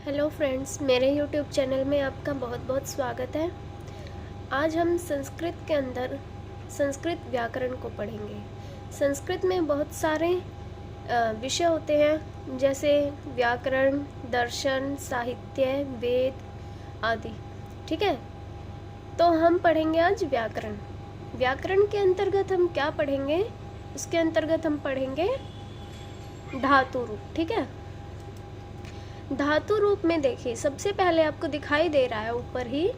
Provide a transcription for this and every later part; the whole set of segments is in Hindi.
हेलो फ्रेंड्स, मेरे यूट्यूब चैनल में आपका बहुत बहुत स्वागत है। आज हम संस्कृत के अंदर संस्कृत व्याकरण को पढ़ेंगे। संस्कृत में बहुत सारे विषय होते हैं, जैसे व्याकरण, दर्शन, साहित्य, वेद आदि। ठीक है, तो हम पढ़ेंगे आज व्याकरण। व्याकरण के अंतर्गत हम क्या पढ़ेंगे? उसके अंतर्गत हम पढ़ेंगे धातु रूप। ठीक है, धातु रूप में देखिए, सबसे पहले आपको दिखाई दे रहा है ऊपर ही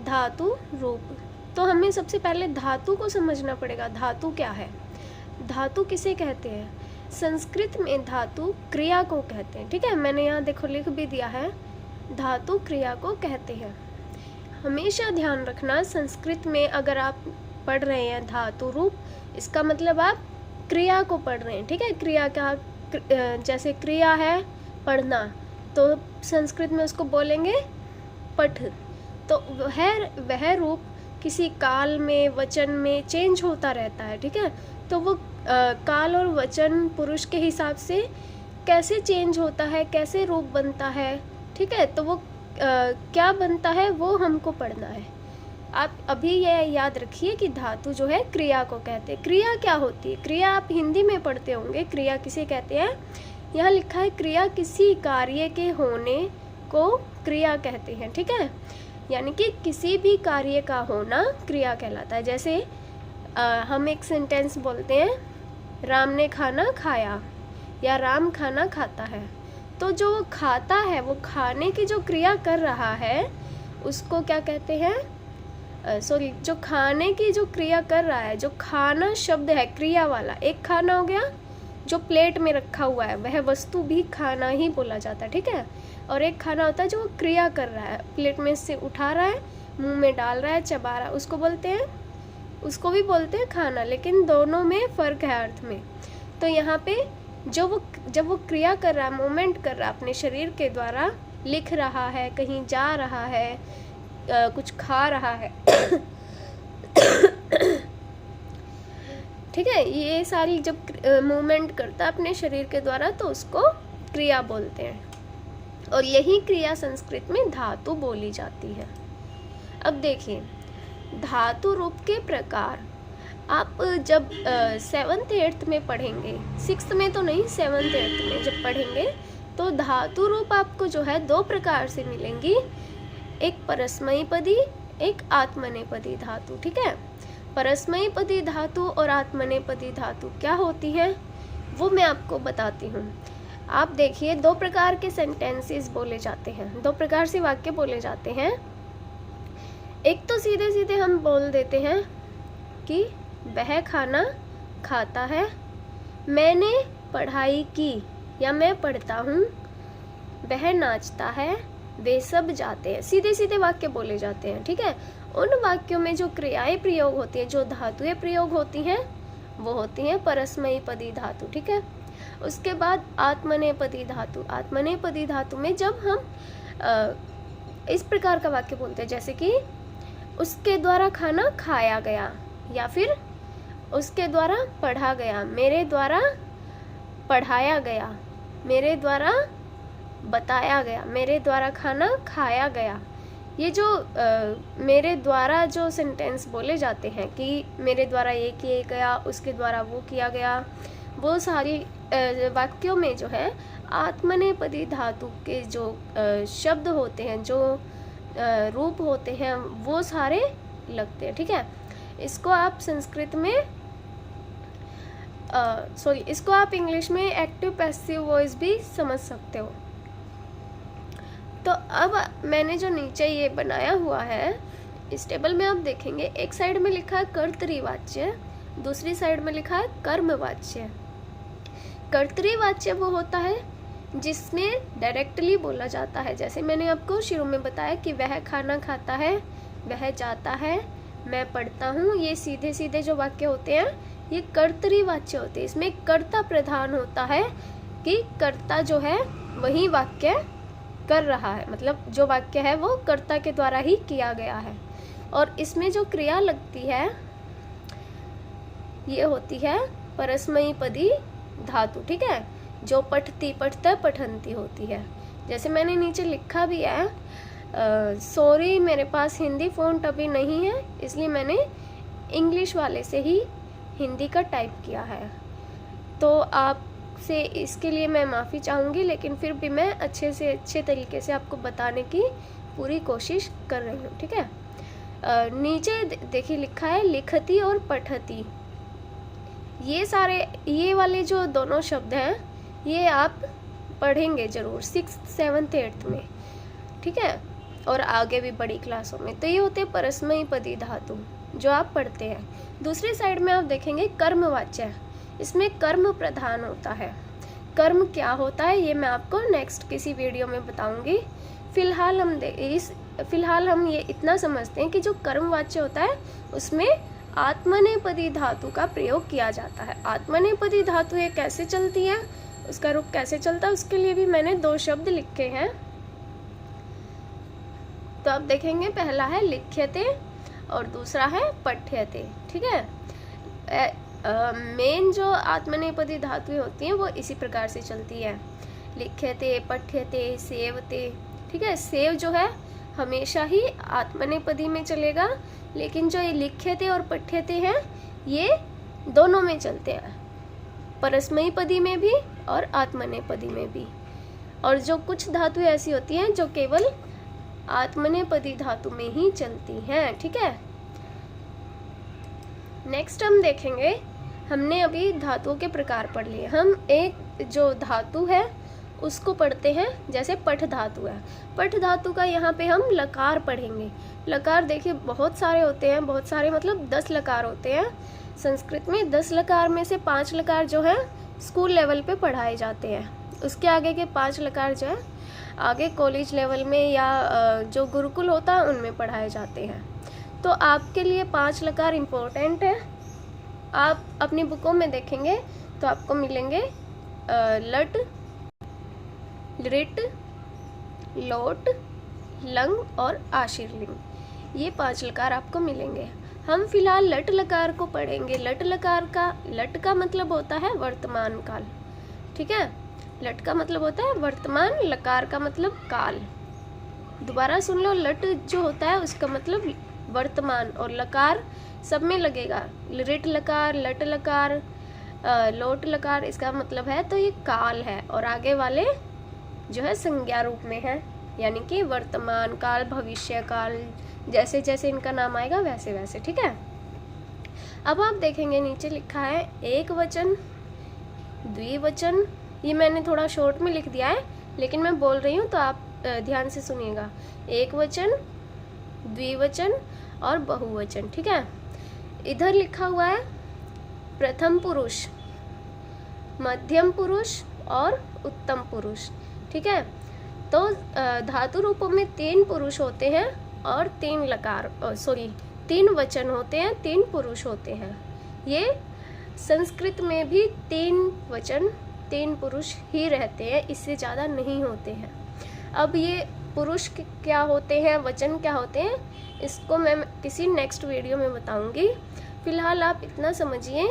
धातु रूप। तो हमें सबसे पहले धातु को समझना पड़ेगा। धातु क्या है? धातु किसे कहते हैं? संस्कृत में धातु क्रिया को कहते हैं। ठीक है, मैंने यहाँ देखो लिख भी दिया है, धातु क्रिया को कहते हैं। हमेशा ध्यान रखना, संस्कृत में अगर आप पढ़ रहे हैं धातु रूप, इसका मतलब आप क्रिया को पढ़ रहे हैं। ठीक है, क्रिया का जैसे क्रिया है पढ़ना, तो संस्कृत में उसको बोलेंगे पठ। तो वह रूप किसी काल में, वचन में चेंज होता रहता है। ठीक है, तो वो काल और वचन पुरुष के हिसाब से कैसे चेंज होता है, कैसे रूप बनता है। ठीक है, तो वो क्या बनता है वो हमको पढ़ना है। आप अभी ये याद रखिए कि धातु जो है क्रिया को कहते हैं। क्रिया क्या होती है? क्रिया आप हिंदी में पढ़ते होंगे। क्रिया किसे कहते हैं? यहाँ लिखा है क्रिया किसी कार्य के होने को क्रिया कहते हैं। ठीक है, यानी कि किसी भी कार्य का होना क्रिया कहलाता है। जैसे हम एक सेंटेंस बोलते हैं, राम ने खाना खाया या राम खाना खाता है। तो जो खाता है, वो खाने की जो क्रिया कर रहा है उसको क्या कहते हैं? जो खाने की जो क्रिया कर रहा है, जो खाना शब्द है क्रिया वाला, एक खाना हो गया जो प्लेट में रखा हुआ है, वह वस्तु भी खाना ही बोला जाता है। ठीक है, और एक खाना होता है जो क्रिया कर रहा है, प्लेट में से उठा रहा है, मुंह में डाल रहा है, चबा रहा है, उसको बोलते हैं, उसको भी बोलते हैं खाना। लेकिन दोनों में फ़र्क है अर्थ में। तो यहाँ पे जब वो क्रिया कर रहा है, मूवमेंट कर रहा है अपने शरीर के द्वारा, लिख रहा है, कहीं जा रहा है, कुछ खा रहा है ठीक है, ये सारी जब मूवमेंट करता है अपने शरीर के द्वारा, तो उसको क्रिया बोलते हैं। और यही क्रिया संस्कृत में धातु बोली जाती है। अब देखिए, धातु रूप के प्रकार आप जब 7th 8th में पढ़ेंगे, 6th में तो नहीं, 7th 8th में जब पढ़ेंगे, तो धातु रूप आपको जो है 2 प्रकार से मिलेंगी, एक परस्मैपदी, एक आत्मनेपदी धातु। ठीक है, परस्मैपदी धातु और आत्मनेपदी धातु क्या होती है वो मैं आपको बताती हूँ। आप देखिए, 2 प्रकार के सेंटेंसेस बोले जाते हैं, 2 प्रकार से वाक्य बोले जाते हैं। एक तो सीधे सीधे हम बोल देते हैं कि वह खाना खाता है, मैंने पढ़ाई की या मैं पढ़ता हूँ, वह नाचता है, वे सब जाते हैं। सीधे सीधे वाक्य बोले जाते हैं। ठीक है, उन वाक्यों में जो क्रियाएं प्रयोग होती हैं, जो धातुएं प्रयोग होती हैं, वो होती हैं परस्मैपदी धातु। ठीक है, उसके बाद आत्मनेपदी धातु। आत्मनेपदी धातु में जब हम इस प्रकार का वाक्य बोलते हैं, जैसे कि उसके द्वारा खाना खाया गया, या फिर उसके द्वारा पढ़ा गया, मेरे द्वारा पढ़ाया गया, मेरे द्वारा बताया गया, मेरे द्वारा खाना खाया गया। ये जो मेरे द्वारा जो सेंटेंस बोले जाते हैं कि मेरे द्वारा ये किया गया, उसके द्वारा वो किया गया, वो सारी वाक्यों में जो है आत्मनेपदी धातु के जो शब्द होते हैं, जो रूप होते हैं, वो सारे लगते हैं। ठीक है, इसको आप संस्कृत में इसको आप इंग्लिश में एक्टिव पैसिव वॉइस भी समझ सकते हो। तो अब मैंने जो नीचे ये बनाया हुआ है, इस टेबल में आप देखेंगे, एक साइड में लिखा है कर्तृवाच्य, दूसरी साइड में लिखा है कर्मवाच्य। कर्तृवाच्य वो होता है जिसमें डायरेक्टली बोला जाता है, जैसे मैंने आपको शुरू में बताया कि वह खाना खाता है, वह जाता है, मैं पढ़ता हूँ। ये सीधे सीधे जो वाक्य होते हैं, ये कर्तृवाच्य होते हैं। इसमें कर्ता प्रधान होता है कि कर्ता जो है वही वाक्य कर रहा है, मतलब जो वाक्य है वो कर्ता के द्वारा ही किया गया है। और इसमें जो क्रिया लगती है ये होती है परस्मैपदी धातु। ठीक है, जो पठती, पठता, पठंती होती है। जैसे मैंने नीचे लिखा भी है, सॉरी मेरे पास हिंदी फ़ॉन्ट अभी नहीं है, इसलिए मैंने इंग्लिश वाले से ही हिंदी का टाइप किया है। तो आपसे इसके लिए मैं माफ़ी चाहूँगी, लेकिन फिर भी मैं अच्छे से अच्छे तरीके से आपको बताने की पूरी कोशिश कर रही हूँ, ठीक है। नीचे देखिए लिखा है लिखती और पठती। ये वाले जो दोनों शब्द हैं ये आप पढ़ेंगे ज़रूर 6th, 7th, 8th में, ठीक है, और आगे भी बड़ी क्लासों में। तो ये होते हैं परस्मैपदी धातु जो आप पढ़ते हैं। दूसरी साइड में आप देखेंगे कर्मवाच्य, इसमें कर्म प्रधान होता है। कर्म क्या होता है ये मैं आपको नेक्स्ट किसी वीडियो में बताऊंगी। फिलहाल हम ये इतना समझते हैं कि जो कर्मवाच्य होता है उसमें आत्मनेपदी धातु का प्रयोग किया जाता है। आत्मनेपदी धातु ये कैसे चलती है, उसका रुख कैसे चलता है, उसके लिए भी मैंने 2 शब्द लिखे हैं। तो आप देखेंगे पहला है लिख्यते और दूसरा है पठ्यते, ठीक है। मेन जो आत्मनेपदी धातुएं होती हैं वो इसी प्रकार से चलती है, लिख्यते, पठ्यते, सेवते, ठीक है। सेव जो है हमेशा ही आत्मनेपदी में चलेगा, लेकिन जो ये लिख्यते और पठ्यते हैं ये दोनों में चलते हैं, परस्मैपदी में भी और आत्मनेपदी में भी। और जो कुछ धातुएं ऐसी होती हैं जो केवल आत्मनेपदी धातु में ही चलती हैं, ठीक है। नेक्स्ट हम देखेंगे, हमने अभी धातुओं के प्रकार पढ़ लिए। हम एक जो धातु है उसको पढ़ते हैं, जैसे पठ धातु है। पठ धातु का यहाँ पे हम लकार पढ़ेंगे। लकार देखिए बहुत सारे होते हैं, बहुत सारे मतलब 10 लकार होते हैं संस्कृत में। 10 लकार में से 5 लकार जो है स्कूल लेवल पे पढ़ाए जाते हैं, उसके आगे के 5 लकार जो है आगे कॉलेज लेवल में या जो गुरुकुल होता है उनमें पढ़ाए जाते हैं। तो आपके लिए 5 लकार इम्पोर्टेंट है। आप अपनी बुकों में देखेंगे तो आपको मिलेंगे लट, लिट, लोट, लंग और आशीर्लिंग। ये 5 लकार आपको मिलेंगे। हम फिलहाल लट लकार को पढ़ेंगे। लट का मतलब होता है वर्तमान काल, ठीक है। लट का मतलब होता है वर्तमान, लकार का मतलब काल। दोबारा सुन लो, लट जो होता है उसका मतलब वर्तमान और लकार सब में लगेगा। लिट लकार, लट लकार, लोट लकार, इसका मतलब है तो ये काल है, और आगे वाले जो है संज्ञा रूप में है, यानी कि वर्तमान काल, भविष्य काल, जैसे जैसे इनका नाम आएगा वैसे वैसे, ठीक है। अब आप देखेंगे नीचे लिखा है एक वचन, द्विवचन। ये मैंने थोड़ा शॉर्ट में लिख दिया है, लेकिन मैं बोल रही हूँ तो आप ध्यान से सुनिएगा। एक वचन, द्विवचन और बहुवचन, ठीक है। इधर लिखा हुआ है प्रथम पुरुष, मध्यम पुरुष और उत्तम पुरुष, ठीक है। तो धातु रूपों में 3 पुरुष होते हैं और 3 वचन होते हैं, 3 पुरुष होते हैं। ये संस्कृत में भी 3 वचन 3 पुरुष ही रहते हैं, इससे ज़्यादा नहीं होते हैं। अब ये पुरुष क्या होते हैं, वचन क्या होते हैं, इसको मैं किसी नेक्स्ट वीडियो में बताऊंगी। फिलहाल आप इतना समझिए,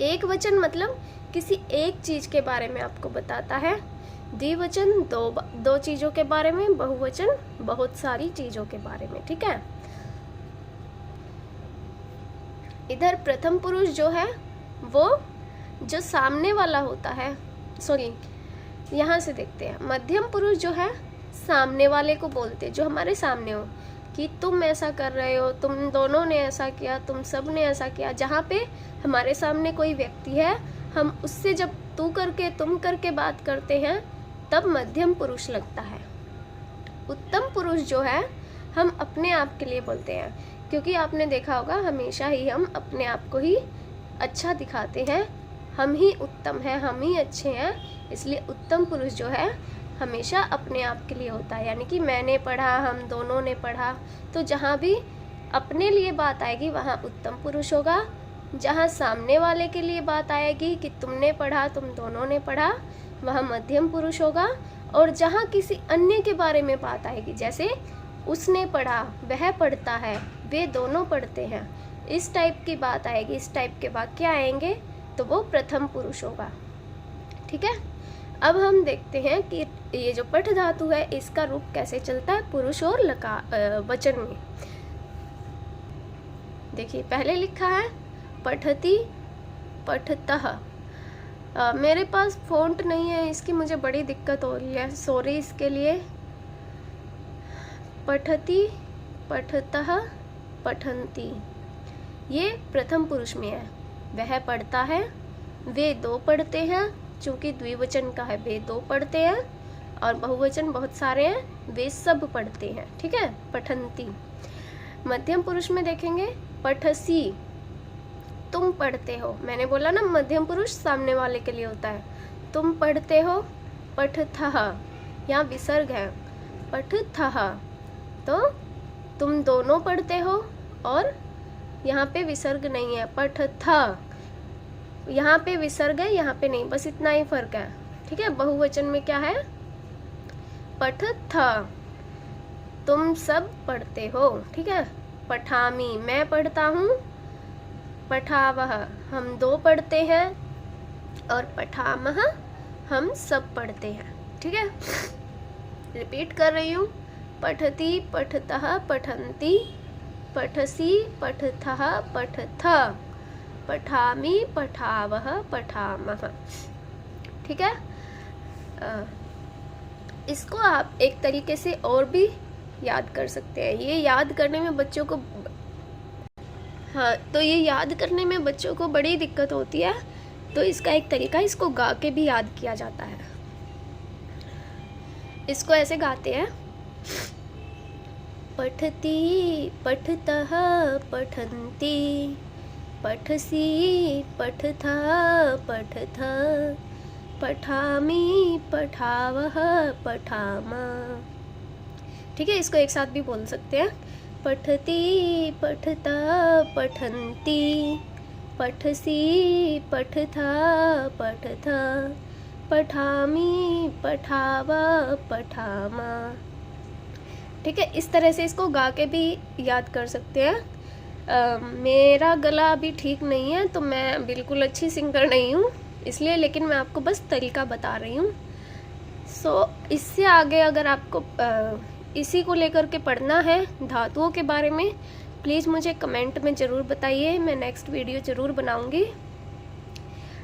एक वचन मतलब किसी एक चीज़ के बारे में आपको बताता है, द्विवचन दो चीज़ों के बारे में, बहुवचन बहुत सारी चीज़ों के बारे में, ठीक है। इधर प्रथम पुरुष जो है वो जो सामने वाला होता है, यहाँ से देखते हैं। मध्यम पुरुष जो है सामने वाले को बोलते, जो हमारे सामने हो, कि तुम ऐसा कर रहे हो, तुम दोनों ने ऐसा किया, तुम सब ने ऐसा किया। जहाँ पे हमारे सामने कोई व्यक्ति है, हम उससे जब तू करके तुम करके बात करते हैं तब मध्यम पुरुष लगता है। उत्तम पुरुष जो है हम अपने आप के लिए बोलते हैं, क्योंकि आपने देखा होगा हमेशा ही हम अपने आप को ही अच्छा दिखाते हैं, हम ही उत्तम हैं, हम ही अच्छे हैं, इसलिए उत्तम पुरुष जो है हमेशा अपने आप के लिए होता है। यानी कि मैंने पढ़ा, हम दोनों ने पढ़ा, तो जहाँ भी अपने लिए बात आएगी वहाँ उत्तम पुरुष होगा। जहाँ सामने वाले के लिए बात आएगी कि तुमने पढ़ा, तुम दोनों ने पढ़ा, वहाँ मध्यम पुरुष होगा। और जहाँ किसी अन्य के बारे में बात आएगी, जैसे उसने पढ़ा, वह पढ़ता है, वे दोनों पढ़ते हैं, इस टाइप की बात आएगी, इस टाइप के वाक्य आएंगे, तो वो प्रथम पुरुष होगा, ठीक है। अब हम देखते हैं कि ये जो पठ धातु है इसका रूप कैसे चलता है, पुरुष और लकार वचन में। देखिए पहले लिखा है पठती पठतः। मेरे पास फ़ॉन्ट नहीं है, इसकी मुझे बड़ी दिक्कत हो रही है, सॉरी इसके लिए। पठती पठतः पठन्ति, ये प्रथम पुरुष में है, वह पढ़ता है, वे दो पढ़ते हैं, चूंकि द्विवचन का है वे दो पढ़ते हैं, और बहुवचन बहुत सारे हैं, वे सब पढ़ते हैं। ठीक है, पठन्ति। मध्यम पुरुष में देखेंगे पठसी, तुम पढ़ते हो। मैंने बोला ना मध्यम पुरुष सामने वाले के लिए होता है। तुम पढ़ते हो, पठथः, यहाँ विसर्ग है, पठथः, तो तुम दोनों पढ़ते हो, और यहाँ पे विसर्ग नहीं है, पठथ, यहाँ पे विसर्ग है, यहाँ पे नहीं, बस इतना ही फर्क है। ठीक है, बहुवचन में क्या है, पठथ, तुम सब पढ़ते हो। ठीक है, पठामी, मैं पढ़ता हूँ, पठावह, हम दो पढ़ते हैं, और पठामह, हम सब पढ़ते हैं। ठीक है, रिपीट कर रही हूँ, पठती पठतः पठन्ति, पठसी पठथः पठथ, पठामि पठावह पठामः। ठीक है, इसको आप एक तरीके से और भी याद कर सकते हैं। ये याद करने में बच्चों को, हाँ, तो ये याद करने में बच्चों को बड़ी दिक्कत होती है, तो इसका एक तरीका, इसको गा के भी याद किया जाता है। इसको ऐसे गाते हैं, पठती पठतः पठन्ति, पठसी पठथः पठथ, पठामि पठावः पठामः। ठीक है, इसको एक साथ भी बोल सकते हैं, पठती पठतः पठन्ति, पठसी पठथः पठथ, पठामि पठावः पठामः। ठीक है, इस तरह से इसको गा के भी याद कर सकते हैं। मेरा गला अभी ठीक नहीं है, तो मैं बिल्कुल अच्छी सिंगर नहीं हूँ इसलिए, लेकिन मैं आपको बस तरीका बता रही हूँ। इससे आगे अगर आपको इसी को लेकर के पढ़ना है, धातुओं के बारे में, प्लीज़ मुझे कमेंट में ज़रूर बताइए, मैं नेक्स्ट वीडियो ज़रूर बनाऊँगी।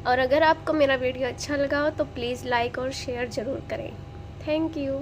और अगर आपको मेरा वीडियो अच्छा लगा हो तो प्लीज़ लाइक और शेयर ज़रूर करें। Thank you.